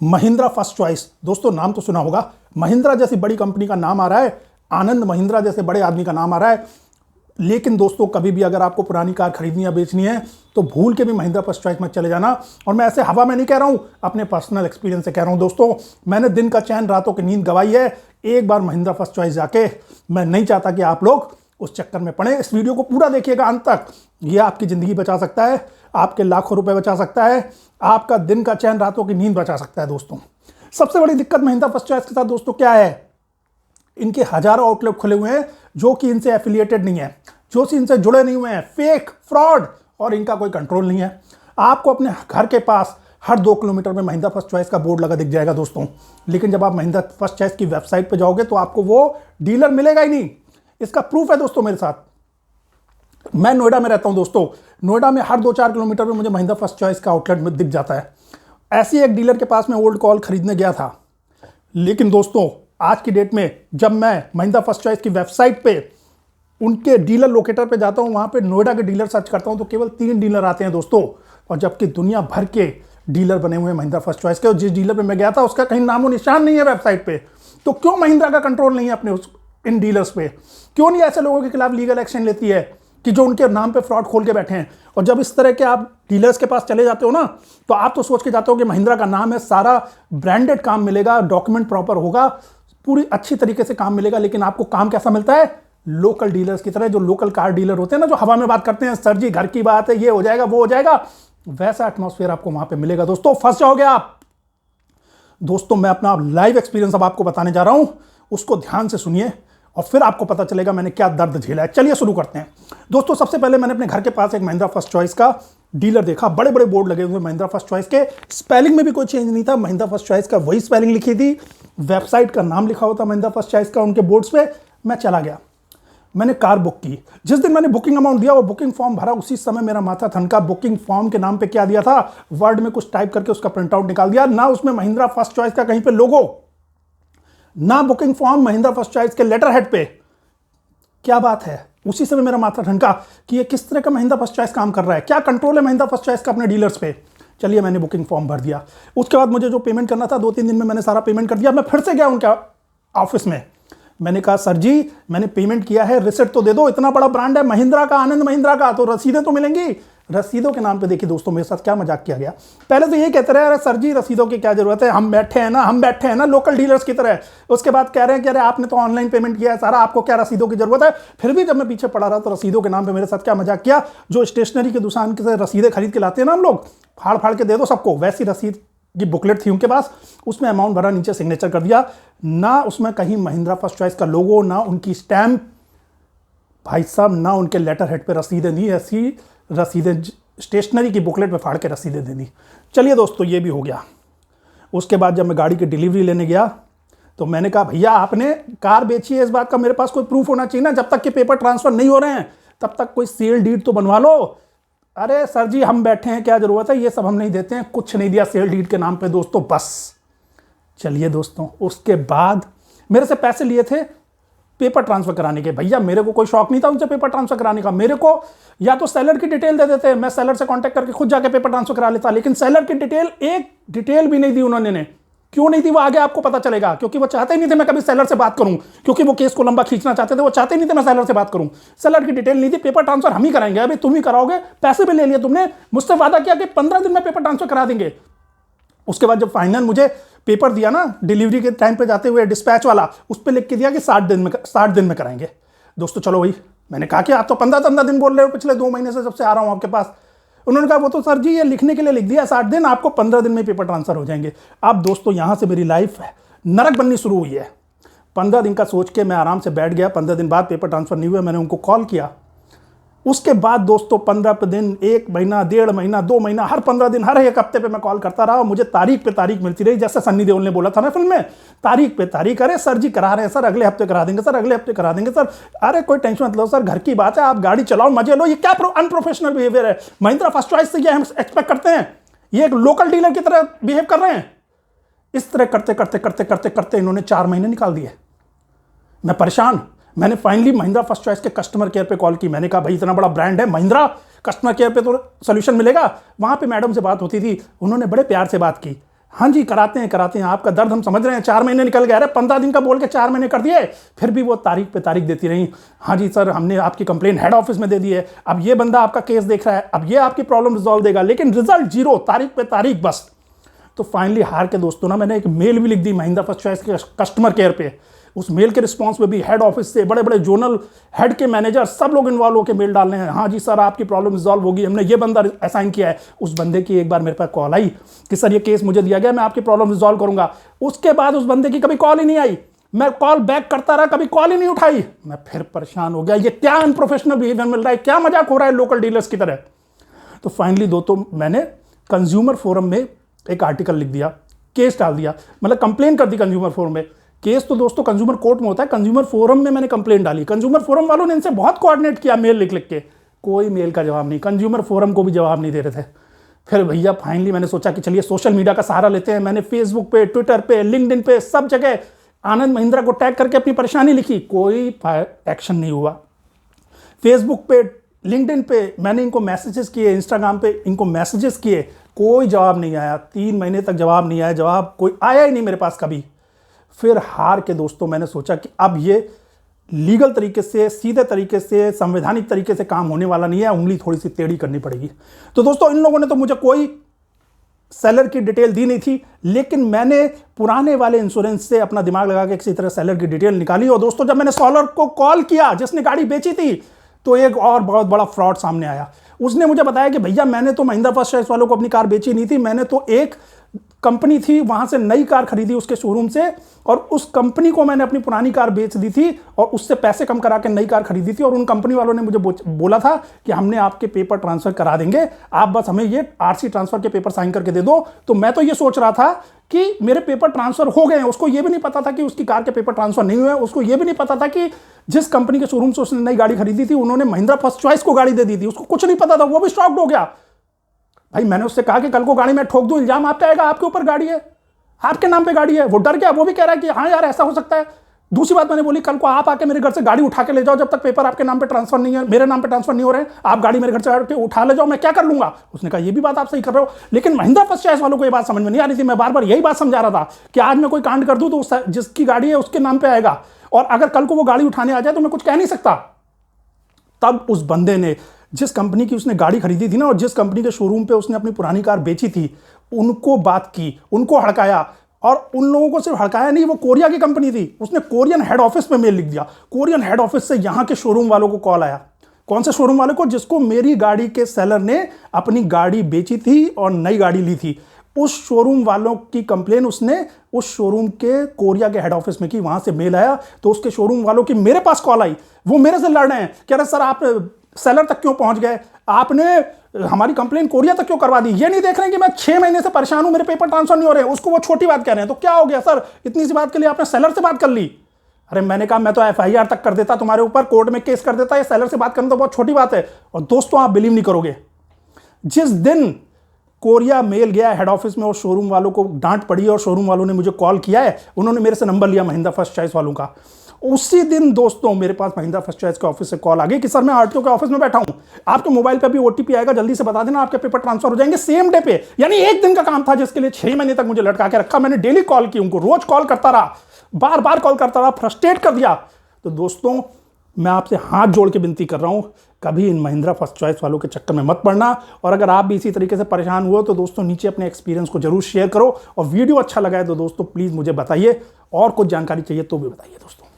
Mahindra first choice. दोस्तों नाम तो सुना होगा, महिंद्रा जैसी बड़ी कंपनी का नाम आ रहा है, आनंद महिंद्रा जैसे बड़े आदमी का नाम आ रहा है। लेकिन दोस्तों कभी भी अगर आपको पुरानी कार खरीदनी या बेचनी है तो भूल के भी महिंद्रा फर्स्ट चॉइस में चले जाना। और मैं ऐसे हवा में नहीं कह रहा हूं, अपने पर्सनल एक्सपीरियंस से कह रहा हूं। दोस्तों मैंने दिन का चैन रातों की नींद गवाई है एक बार महिंद्रा फर्स्ट चॉइस जाके। मैं नहीं चाहता कि आप लोग उस चक्कर में पड़े। इस वीडियो को पूरा देखिएगा अंत तक, यह आपकी जिंदगी बचा सकता है, आपके लाखों रुपए बचा सकता है, आपका दिन का चैन रातों की नींद बचा सकता है। दोस्तों सबसे बड़ी दिक्कत महिंद्रा फर्स्ट चॉइस के साथ दोस्तों क्या है, इनके हजारों आउटलेट खुले हुए हैं जो कि इनसे एफिलिएटेड नहीं है, जो कि इनसे जुड़े नहीं हुए हैं, फेक, फ्रॉड, और इनका कोई कंट्रोल नहीं है। आपको अपने घर के पास हर 2 किलोमीटर में महिंद्रा फर्स्ट चॉइस का बोर्ड लगा दिख जाएगा दोस्तों। लेकिन जब आप महिंद्रा फर्स्ट चॉइस की वेबसाइट पर जाओगे तो आपको वो डीलर मिलेगा ही नहीं। इसका प्रूफ है दोस्तों मेरे साथ। मैं नोएडा में रहता हूं दोस्तों, नोएडा में हर 2-4 किलोमीटर में मुझे महिंद्रा फर्स्ट चॉइस का आउटलेट में दिख जाता है। ऐसे एक डीलर के पास मैं ओल्ड कॉल खरीदने गया था। लेकिन दोस्तों आज की डेट में जब मैं महिंद्रा फर्स्ट चॉइस की वेबसाइट पे उनके डीलर लोकेटर पे जाता हूं, वहां पे नोएडा के डीलर सर्च करता हूं तो केवल 3 डीलर आते हैं दोस्तों। और जबकि दुनिया भर के डीलर बने हुए हैं महिंद्रा फर्स्ट चॉइस के, और जिस डीलर पे मैं गया था उसका कहीं नामो निशान नहीं है वेबसाइट पे। तो क्यों महिंद्रा का कंट्रोल नहीं है अपने इन डीलर्स पे? क्यों नहीं ऐसे लोगों के खिलाफ लीगल एक्शन लेती है कि जो उनके नाम पे फ्रॉड खोल के बैठे हैं? और जब इस तरह के आप डीलर्स के पास चले जाते हो ना, तो आप तो सोच के जाते हो कि महिंद्रा का नाम है, सारा ब्रांडेड काम मिलेगा, डॉक्यूमेंट प्रॉपर होगा, पूरी अच्छी तरीके से काम मिलेगा। लेकिन आपको काम कैसा मिलता है? लोकल डीलर्स की तरह। जो लोकल कार डीलर होते हैं ना, जो हवा में बात करते हैं, सर जी घर की बात है, ये हो जाएगा वो हो जाएगा, वैसा एटमॉस्फेयर आपको वहां पे मिलेगा दोस्तों। फंस जाओगे आप। दोस्तों मैं अपना लाइव एक्सपीरियंस अब आपको बताने जा रहा हूं, उसको ध्यान से सुनिए और फिर आपको पता चलेगा मैंने क्या दर्द झेला है। चलिए शुरू करते हैं दोस्तों। सबसे पहले मैंने अपने घर के पास एक महिंद्रा फर्स्ट चॉइस का डीलर देखा। बड़े बड़े बोर्ड लगे हुए महिंद्रा फर्स्ट चॉइस के, स्पेलिंग में भी कोई चेंज नहीं था, महिंद्रा फर्स्ट चॉइस का वही स्पेलिंग लिखी थी, वेबसाइट का नाम लिखा होता महिंद्रा फर्स्ट चॉइस का उनके बोर्ड्स पे। मैं चला गया, मैंने कार बुक की। जिस दिन मैंने बुकिंग अमाउंट दिया, वो बुकिंग फॉर्म भरा, उसी समय मेरा माथा ठनका। बुकिंग फॉर्म के नाम पे क्या दिया था, वर्ड में कुछ टाइप करके उसका प्रिंट आउट निकाल दिया, ना उसमें महिंद्रा फर्स्ट चॉइस का कहीं पे लोगो, ना booking form Mahindra first choice के लेटर हेड पे। क्या बात है? उसी समय मेरा माथा ठनका कि ये किस तरह का महिंद्रा फर्स्ट चॉइस काम कर रहा है, क्या कंट्रोल है महिंद्रा फर्स्ट चॉइस का अपने डीलर्स पे। चलिए मैंने बुकिंग फॉर्म भर दिया। उसके बाद मुझे जो पेमेंट करना था 2-3 दिन में मैंने सारा पेमेंट कर दिया। मैं फिर से गया उनके ऑफिस में, मैंने कहा सर जी मैंने पेमेंट किया है, रिसिप्ट तो दे दो, इतना बड़ा ब्रांड है महिंद्रा का, आनंद महिंद्रा का, तो रसीदें तो मिलेंगी। रसीदों के नाम पे देखिए दोस्तों मेरे साथ क्या मजाक किया गया। पहले तो ये कहते रहे अरे सर जी रसीदों की क्या जरूरत है, हम बैठे हैं ना लोकल डीलर्स की तरह। उसके बाद कह रहे हैं कि अरे आपने तो ऑनलाइन पेमेंट किया है सारा, आपको क्या रसीदों की जरूरत है। फिर भी जब मैं पीछे पड़ा रहा तो रसीदों के नाम पे मेरे साथ क्या मजाक किया। जो स्टेशनरी की दुकान से रसीदें खरीद के लाते हैं ना हम लोग, फाड़ फाड़ के दे दो सबको, वैसी रसीद की बुकलेट थी उनके पास, उसमें अमाउंट भरा, नीचे सिग्नेचर कर दिया, ना उसमें कहीं महिंद्रा फर्स्ट चॉइस का लोगो, ना उनकी स्टैम्प, भाई साहब ना उनके लेटर हेड पे रसीदें दी। ऐसी रसीदें स्टेशनरी की बुकलेट पे फाड़ के रसीदें दे दी। चलिए दोस्तों ये भी हो गया। उसके बाद जब मैं गाड़ी की डिलीवरी लेने गया तो मैंने कहा भैया आपने कार बेची है, इस बात का मेरे पास कोई प्रूफ होना चाहिए ना, जब तक कि पेपर ट्रांसफर नहीं हो रहे हैं तब तक कोई सेल डीड तो बनवा लो। अरे सर जी हम बैठे हैं, क्या जरूरत है, ये सब हम नहीं देते हैं। कुछ नहीं दिया सेल डीड के नाम पे दोस्तों, बस। चलिए दोस्तों उसके बाद मेरे से पैसे लिए थे पेपर ट्रांसफर कराने के। भैया मेरे को कोई शौक नहीं था उनसे पेपर ट्रांसफर कराने का। मेरे को या तो सेलर की डिटेल दे देते, मैं सेलर से कांटेक्ट करके खुद जाके पेपर ट्रांसफर करा लेता, लेकिन सेलर की डिटेल, एक डिटेल भी नहीं दी उन्होंने ने। क्यों नहीं दी वो आगे आपको पता चलेगा, क्योंकि वो चाहते ही नहीं थे मैं कभी सेलर से बात करूं, क्योंकि वो केस को लंबा खींचना चाहते थे, वो चाहते नहीं थे मैं सेलर से बात करूं। सेलर की डिटेल नहीं दी, पेपर ट्रांसफर हम ही कराएंगे। अभी तुम ही कराओगे, पैसे भी ले लिए तुमने, मुझसे वादा किया कि 15 दिन में पेपर ट्रांसफर करा देंगे। उसके बाद जब फाइनल मुझे पेपर दिया ना डिलीवरी के टाइम पे जाते हुए, डिस्पैच वाला उस पर लिख के दिया कि 60 दिन में कराएंगे। दोस्तों चलो भाई, मैंने कहा कि आप तो 15 दिन बोल रहे हो, पिछले 2 महीने से जब से आ रहा हूं आपके पास। उन्होंने कहा वो तो सर जी ये लिखने के लिए लिख दिया 60 दिन, आपको 15 दिन में पेपर ट्रांसफर हो जाएंगे। अब दोस्तों यहां से मेरी लाइफ नरक बननी शुरू हुई है। 15 दिन का सोच के मैं आराम से बैठ गया। 15 दिन बाद पेपर ट्रांसफर नहीं हुआ, मैंने उनको कॉल किया। उसके बाद दोस्तों 15 दिन, 1 महीना, 1.5 महीना, 2 महीना, हर 15 दिन, हर एक हफ्ते पे मैं कॉल करता रहा। मुझे तारीख पे तारीख मिलती रही, जैसे सन्नी देओल ने बोला था ना फिल्म में, तारीख पे तारीख। अरे सर जी करा रहे हैं सर, अगले हफ्ते करा देंगे सर, अगले हफ्ते करा देंगे सर। अरे कोई टेंशन मत लो सर, घर की बात है, आप गाड़ी चलाओ, मजे लो। ये क्या अनप्रोफेशनल बिहेवियर है? महिंद्रा फर्स्ट चॉइस से ये हम एक्सपेक्ट करते हैं? ये एक लोकल डीलर की तरह बिहेव कर रहे हैं? इस तरह करते करते करते करते करते इन्होंने 4 महीने निकाल दिए। मैं परेशान। मैंने फाइनली महिंद्रा फर्स्ट चॉइस के कस्टमर केयर पे कॉल की। मैंने कहा भाई इतना बड़ा ब्रांड है महिंद्रा, कस्टमर केयर पे तो सोल्यूशन मिलेगा। वहां पे मैडम से बात होती थी, उन्होंने बड़े प्यार से बात की। हाँ जी, कराते हैं, आपका दर्द हम समझ रहे हैं। 4 महीने निकल गए, अरे 15 दिन का बोल के 4 महीने कर दिए, फिर भी वो तारीख पे तारीख देती रही। हाँ जी सर, हमने आपकी कंप्लेन हेड ऑफिस में दे दी है, अब ये बंदा आपका केस देख रहा है, अब ये आपकी प्रॉब्लम रिजॉल्व देगा, लेकिन रिजल्ट जीरो, तारीख पे तारीख बस। तो फाइनली हार के दोस्तों ना, मैंने एक मेल भी लिख दी महिंद्रा फर्स्ट चॉइस के कस्टमर केयर पे। उस मेल के रिस्पांस में भी हेड ऑफिस से बड़े बड़े जोनल हेड के मैनेजर सब लोग इन्वॉल्व होकर मेल डाल रहे हैं, हाँ जी सर आपकी प्रॉब्लम रिजॉल्व होगी, हमने ये बंदा असाइन किया है। उस बंदे की एक बार मेरे पास कॉल आई कि सर ये केस मुझे दिया गया, मैं आपकी प्रॉब्लम रिजॉल्व करूंगा। उसके बाद उस बंदे की कभी कॉल ही नहीं आई, मैं कॉल बैक करता रहा, कभी कॉल ही नहीं उठाई। मैं फिर परेशान हो गया, ये क्या अनप्रोफेशनल बिहेवियर मिल रहा है, क्या मजाक हो रहा है लोकल डीलर्स की तरह। तो फाइनली दोस्तों मैंने कंज्यूमर फोरम में एक आर्टिकल लिख दिया, केस डाल दिया, मतलब कंप्लेन कर दी कंज्यूमर फोरम में। केस तो दोस्तों कंज्यूमर कोर्ट में होता है, कंज्यूमर फोरम में मैंने कंप्लेन डाली। कंज्यूमर फोरम वालों ने इनसे बहुत कोऑर्डिनेट किया मेल लिख लिख के, कोई मेल का जवाब नहीं, कंज्यूमर फोरम को भी जवाब नहीं दे रहे थे। फिर भैया फाइनली मैंने सोचा कि चलिए सोशल मीडिया का सहारा लेते हैं। मैंने फेसबुक पे, ट्विटर पे, लिंक्डइन पे, सब जगह आनंद महिंद्रा को टैग करके अपनी परेशानी लिखी, कोई एक्शन नहीं हुआ। फेसबुक पे, लिंक्डइन पे मैंने इनको मैसेजेस किए, इंस्टाग्राम पे इनको मैसेजेस किए, कोई जवाब नहीं आया। 3 महीने तक जवाब नहीं आया, जवाब कोई आया ही नहीं मेरे पास कभी। फिर हार के दोस्तों मैंने सोचा कि अब ये लीगल तरीके से, सीधे तरीके से, संवैधानिक तरीके से काम होने वाला नहीं है, उंगली थोड़ी सी टेढ़ी करनी पड़ेगी। तो दोस्तों इन लोगों ने तो मुझे कोई सेलर की डिटेल दी नहीं थी, लेकिन मैंने पुराने वाले इंश्योरेंस से अपना दिमाग लगा के किसी तरह सेलर की डिटेल निकाली। और दोस्तों जब मैंने सेलर को कॉल किया जिसने गाड़ी बेची थी, तो एक और बहुत बड़ा फ्रॉड सामने आया। उसने मुझे बताया कि भैया मैंने तो महिंद्रा फर्स्ट चॉइस वालों को अपनी कार बेची नहीं थी, मैंने तो एक कंपनी थी वहां से नई कार खरीदी उसके शोरूम से, और उस कंपनी को मैंने अपनी पुरानी कार बेच दी थी और उससे पैसे कम करा के नई कार खरीदी थी। और उन कंपनी वालों ने मुझे बोला था कि हमने आपके पेपर ट्रांसफर करा देंगे, आप बस हमें ये आरसी ट्रांसफर के पेपर साइन करके दे दो। तो मैं तो ये सोच रहा था कि मेरे पेपर ट्रांसफर हो गए हैं, उसको ये भी नहीं पता था कि उसकी कार के पेपर ट्रांसफर नहीं हुए। उसको ये भी नहीं पता था कि जिस कंपनी के शोरूम से उसने नई गाड़ी खरीदी थी उन्होंने महिंद्रा फर्स्ट चॉइस को गाड़ी दे दी थी, उसको कुछ नहीं पता था, वो भी शॉक्ड हो गया। भाई मैंने उससे कहा कि कल को गाड़ी में ठोक दूं, इल्जाम आपका आएगा, आपके ऊपर गाड़ी है, आपके नाम पे गाड़ी है। वो डर गया, वो भी कह रहा है कि हाँ यार ऐसा हो सकता है। दूसरी बात मैंने बोली, कल को आप आके मेरे घर से गाड़ी उठा के ले जाओ, जब तक पेपर आपके नाम पे ट्रांसफर नहीं है, मेरे नाम पे ट्रांसफर नहीं हो रहे हैं, आप गाड़ी मेरे घर से आके उठा ले जाओ, मैं क्या कर लूंगा। उसने कहा ये भी बात आप सही कर रहे हो, लेकिन महिंद्रा फर्स्ट चॉइस वालों को ये बात समझ में नहीं आ रही थी। मैं बार बार यही बात समझा रहा था कि आज मैं कोई कांड कर दूं तो जिसकी गाड़ी है उसके नाम पे आएगा, और अगर कल को वो गाड़ी उठाने आ जाए तो मैं कुछ कह नहीं सकता। तब उस बंदे ने, जिस कंपनी की उसने गाड़ी खरीदी थी ना और जिस कंपनी के शोरूम पे उसने अपनी पुरानी कार बेची थी, उनको बात की, उनको हड़काया। और उन लोगों को सिर्फ हड़काया नहीं, वो कोरिया की कंपनी थी, उसने कोरियन हेड ऑफिस में मेल लिख दिया। कोरियन हेड ऑफिस से यहां के शोरूम वालों को कॉल आया। कौन से शोरूम वाले को? जिसको मेरी गाड़ी के सेलर ने अपनी गाड़ी बेची थी और नई गाड़ी ली थी, उस शोरूम वालों की कंप्लेन उसने उस शोरूम के कोरिया के हेड ऑफिस में की। वहां से मेल आया तो उसके शोरूम वालों की मेरे पास कॉल आई, वो मेरे से लड़ रहे हैं, कह रहे सर आप सेलर तक क्यों पहुंच गए, आपने हमारी कंप्लेन कोरिया तक क्यों करवा दी। ये नहीं देख रहे हैं कि मैं 6 महीने से परेशान हूं, मेरे पेपर ट्रांसफर नहीं हो रहे हैं। उसको वो छोटी बात कह रहे हैं, तो क्या हो गया सर, इतनी सी बात के लिए आपने सेलर से बात कर ली। अरे मैंने कहा मैं तो एफआईआर तक कर देता तुम्हारे ऊपर, कोर्ट में केस कर देता, ये सेलर से बात करना तो बहुत छोटी बात है। और दोस्तों आप बिलीव नहीं करोगे, जिस दिन कोरिया मेल गया हेड ऑफिस में और शोरूम वालों को डांट पड़ी और शोरूम वालों ने मुझे कॉल किया है, उन्होंने मेरे से नंबर लिया महिंद्रा फर्स्ट चॉइस वालों का, उसी दिन दोस्तों मेरे पास महिंद्रा फर्स्ट चॉइस के ऑफिस से कॉल आ गई कि सर मैं आरटीओ के ऑफिस में बैठा हूं, आपके मोबाइल पे अभी ओटीपी आएगा, जल्दी से बता देना, आपके पेपर ट्रांसफर हो जाएंगे सेम डे पे। यानी एक दिन का काम था जिसके लिए 6 महीने तक मुझे लटका के रखा। मैंने डेली कॉल की उनको, रोज कॉल करता रहा, बार बार कॉल करता रहा, फ्रस्ट्रेट कर दिया। तो दोस्तों मैं आपसे हाथ जोड़ के विनती कर रहा हूं, कभी इन महिंद्रा फर्स्ट चॉइस वालों के चक्कर में मत पड़ना। और अगर आप भी इसी तरीके से परेशान हुए तो दोस्तों नीचे अपने एक्सपीरियंस को जरूर शेयर करो, और वीडियो अच्छा लगा है तो दोस्तों प्लीज मुझे बताइए, और कुछ जानकारी चाहिए तो भी बताइए दोस्तों।